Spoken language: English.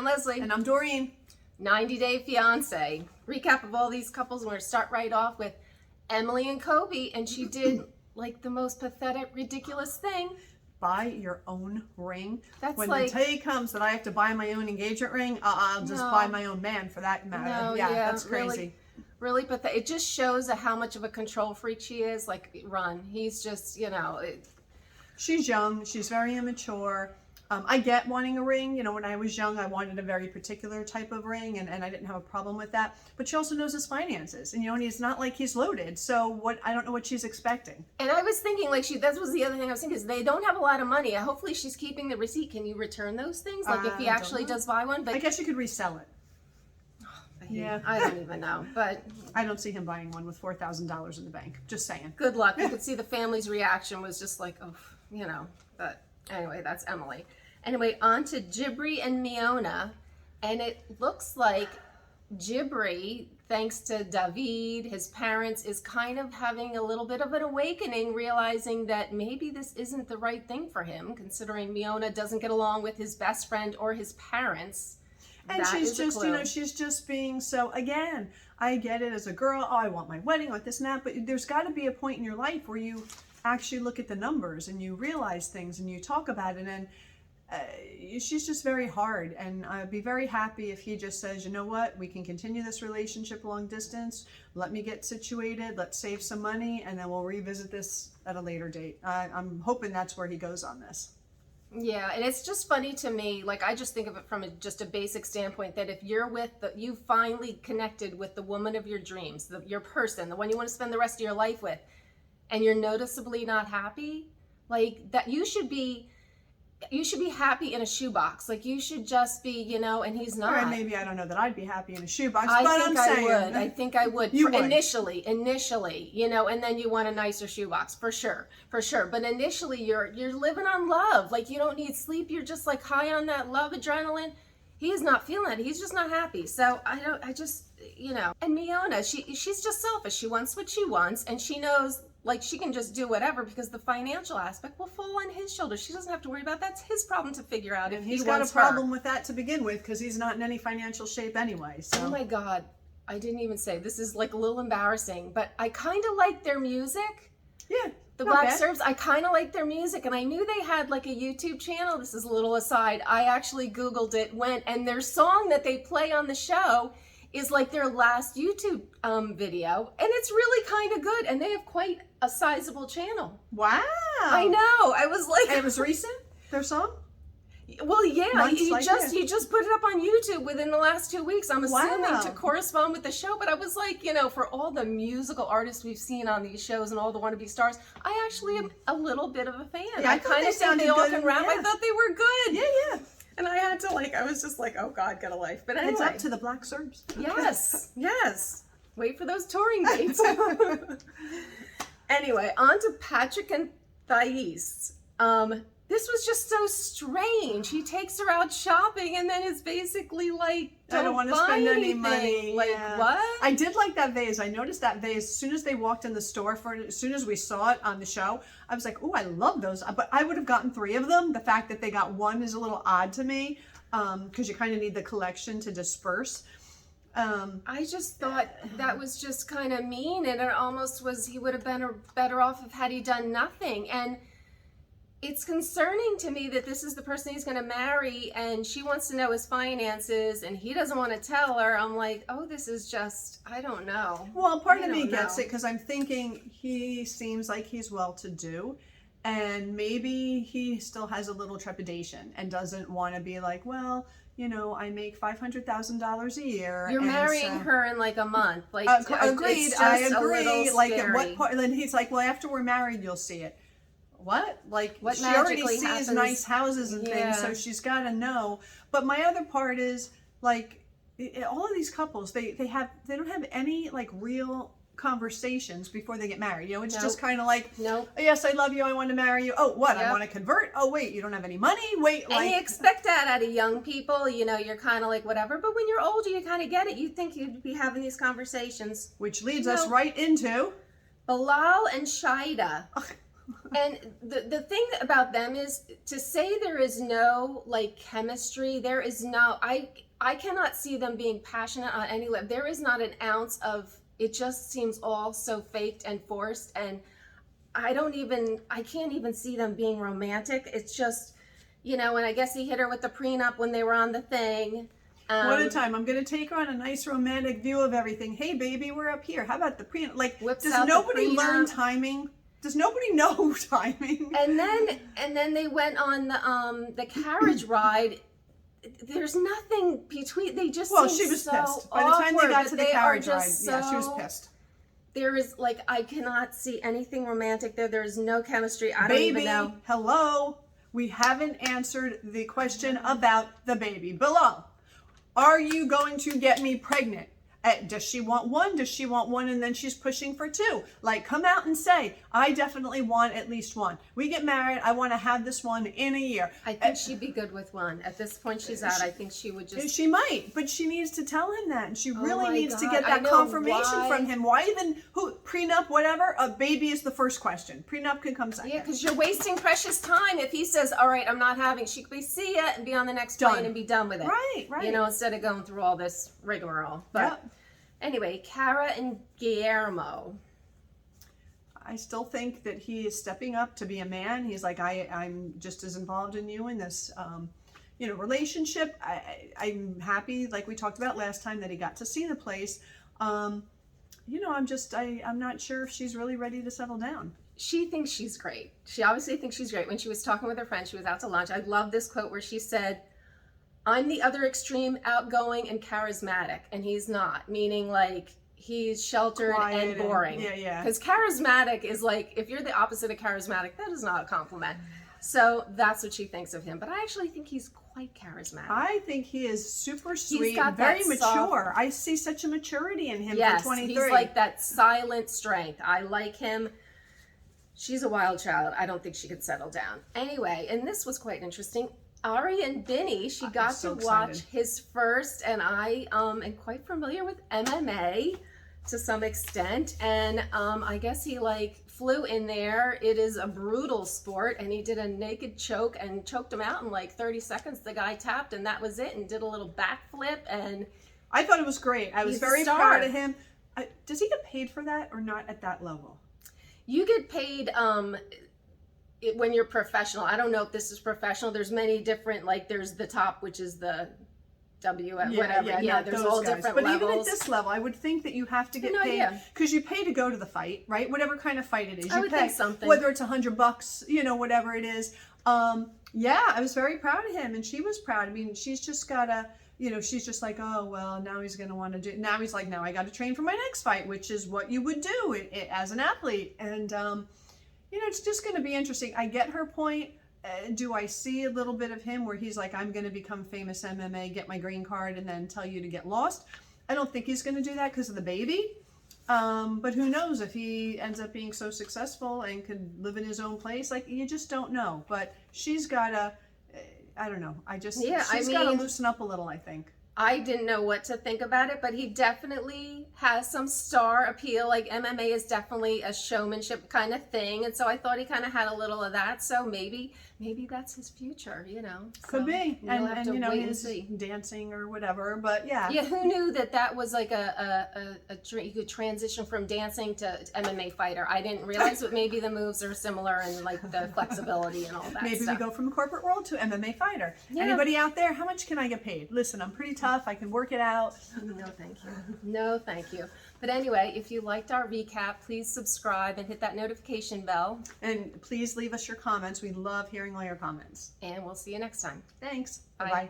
I'm Leslie. And I'm Doreen. 90 Day Fiance. Recap of all these couples. We're going to start right off with Emily and Kobe. And she did like the most pathetic, ridiculous thing. Buy your own ring. That's when like, the day comes that I have to buy my own engagement ring, I'll just buy my own man for that matter. No, yeah, that's crazy. Really pathetic. It just shows how much of a control freak she is. Like, run. He's just, She's young. She's very immature. I get wanting a ring. You know, when I was young, I wanted a very particular type of ring, and I didn't have a problem with that. But she also knows his finances, and and it's not like he's loaded. So I don't know what she's expecting. And I was thinking, like, that was the other thing I was thinking, is they don't have a lot of money. Hopefully she's keeping the receipt. Can you return those things? Like, if he actually does buy one? But I guess you could resell it. Yeah, I don't even know, but I don't see him buying one with $4,000 in the bank. Just saying. Good luck. You could see the family's reaction was just like, oh, But anyway, that's Emily. Anyway, on to Gibri and Mina, and it looks like Gibri, thanks to David, his parents, is kind of having a little bit of an awakening, realizing that maybe this isn't the right thing for him, considering Mina doesn't get along with his best friend or his parents. And she's just, she's just being so, again, I get it as a girl, oh, I want my wedding, I want this and that, but there's got to be a point in your life where you actually look at the numbers and you realize things and you talk about it, and she's just very hard. And I'd be very happy if he just says, you know what, we can continue this relationship long distance, let me get situated, let's save some money, and then we'll revisit this at a later date. I'm hoping that's where he goes on this. Yeah, and it's just funny to me, like, I just think of it from just a basic standpoint, that if you're you finally connected with the woman of your dreams, your person, the one you want to spend the rest of your life with, and you're noticeably not happy, like, that you should be happy in a shoebox. Like, you should just be, and he's not. Or maybe, I don't know that I'd be happy in a shoebox, I but think I'm saying. I think I would. You would. Initially, and then you want a nicer shoebox, for sure. But initially, you're living on love. Like, you don't need sleep. You're just, like, high on that love adrenaline. He is not feeling it. He's just not happy. So, And Mina, she's just selfish. She wants what she wants, and she knows, like, she can just do whatever because the financial aspect will fall on his shoulders. She doesn't have to worry about that. That's his problem to figure out. And he's got a problem with that to begin with because he's not in any financial shape anyway. So. Oh my God. I didn't even say, this is like a little embarrassing, but I kind of like their music. Yeah. The Black Serbs, I kind of like their music, and I knew they had like a YouTube channel. This is a little aside. I actually Googled it, and their song that they play on the show is like their last YouTube video, and it's really kind of good, and they have quite a sizable channel. Wow. I know. I was like... And it was recent, their song? Well, yeah, he just put it up on YouTube within the last 2 weeks. I'm assuming to correspond with the show, but I was like, for all the musical artists we've seen on these shows and all the wannabe stars, I actually am a little bit of a fan. Yeah, I kind of think they all can rap. Yeah. I thought they were good. Yeah. And I had to I was just like, oh God, get a life. But anyway. It's up to the Black Serbs. Yes. Wait for those touring dates. Anyway, on to Patrick and Thais. This was just so strange. He takes her out shopping and then is basically like, I don't want to spend any money. Like, what? I did like that vase. I noticed that vase as soon as they walked in the store. As soon as we saw it on the show, I was like, oh, I love those. But I would have gotten 3 of them. The fact that they got 1 is a little odd to me because you kind of need the collection to disperse. I just thought that was just kind of mean, and it almost was, he would have been better off if had he done nothing. And it's concerning to me that this is the person he's going to marry, and she wants to know his finances, and he doesn't want to tell her. I'm like, oh, this is just, I don't know. Well, part of me gets it because I'm thinking he seems like he's well-to-do, and maybe he still has a little trepidation and doesn't want to be like, well, I make $500,000 a year. You're marrying her in like a month. Like, agreed. I agree. Like, scary. at what point? Then he's like, well, after we're married, you'll see it. What? Like, what she already sees happens? Nice houses and things, so she's got to know. But my other part is, like, all of these couples, they don't have any, like, real conversations before they get married. It's just kind of like, oh, yes, I love you, I want to marry you. Oh, what? I want to convert? Oh, wait, you don't have any money? Wait, and you expect that out of young people. You're kind of like whatever. But when you're older, you kind of get it. You think you'd be having these conversations. Which leads us right into Bilal and Shida. And the thing about them is to say there is no like chemistry. There is no, I cannot see them being passionate on any level. There is not an ounce of, it just seems all so faked and forced. And I can't even see them being romantic. It's just, you know, and I guess he hit her with the prenup when they were on the thing. What a time. I'm going to take her on a nice romantic view of everything. Hey, baby, we're up here. How about the prenup? Like, does nobody learn timing? Does nobody know timing? And then they went on the carriage ride. There's nothing between. They just she was so pissed. By the time they got to the carriage ride, so, she was pissed. There is like, I cannot see anything romantic there. There's no chemistry. I don't even know. Hello. We haven't answered the question about the baby below. Are you going to get me pregnant? Does she want one? Does she want one? And then she's pushing for two. Like, come out and say, I definitely want at least one. We get married. I want to have this one in a year. I think she'd be good with one. At this point she's out. I think she would just. She might, but she needs to tell him that. And she really needs to get that confirmation from him. Why even, prenup, whatever, a baby is the first question. Prenup can come second. Yeah, because you're wasting precious time. If he says, all right, I'm not having, she could be, see ya, and be on the next plane and be done with it. Right. You know, instead of going through all this rigmarole. But anyway, Chiara and Guillermo. I still think that he is stepping up to be a man. He's like, I'm just as involved in you in this, relationship. I'm happy, like we talked about last time, that he got to see the place. I'm not sure if she's really ready to settle down. She thinks she's great. She obviously thinks she's great. When she was talking with her friend, she was out to lunch. I love this quote where she said, I'm the other extreme, outgoing and charismatic, and he's not, meaning like he's sheltered and boring. Yeah. Because charismatic is like, if you're the opposite of charismatic, that is not a compliment. So that's what she thinks of him. But I actually think he's quite charismatic. I think he is super sweet, he's got very mature. Soft, I see such a maturity in him yes, for 23. He's like that silent strength. I like him. She's a wild child. I don't think she could settle down. Anyway, and this was quite interesting. Ari and Binny, she got to watch his first, and I am quite familiar with MMA to some extent, and I guess he like flew in there. It is a brutal sport, and he did a naked choke and choked him out in like 30 seconds. The guy tapped, and that was it, and did a little backflip, and I thought it was great. I was very proud of him. Does he get paid for that or not at that level? You get paid when you're professional. I don't know if this is professional. There's many different, like there's the top, which is the whatever. Yeah, there's all different levels. But even at this level, I would think that you have to get paid because you pay to go to the fight, right? Whatever kind of fight it is, you pay something. Whether it's $100, whatever it is. I was very proud of him, and she was proud. I mean, she's just gotta, she's just like, oh well, now he's gonna want to do. Now he's like, now I got to train for my next fight, which is what you would do as an athlete, and it's just going to be interesting. I get her point. Do I see a little bit of him where he's like, I'm going to become famous MMA, get my green card, and then tell you to get lost? I don't think he's going to do that because of the baby. But who knows if he ends up being so successful and could live in his own place? Like, you just don't know. But she's got to, I don't know. She's got to loosen up a little, I think. I didn't know what to think about it, but he definitely has some star appeal. Like MMA is definitely a showmanship kind of thing, and so I thought he kind of had a little of that. So maybe that's his future, Could be, we'll have to wait and he's see. dancing or whatever. But yeah, who knew that was like you could transition from dancing to MMA fighter? I didn't realize, but maybe the moves are similar and like the flexibility and all that. Maybe we go from a corporate world to MMA fighter. Yeah. Anybody out there? How much can I get paid? Listen, I'm pretty tough. I can work it out. No, thank you. No, thank you. But anyway, if you liked our recap, please subscribe and hit that notification bell. And please leave us your comments. We love hearing all your comments. And we'll see you next time. Thanks. Bye. Bye-bye.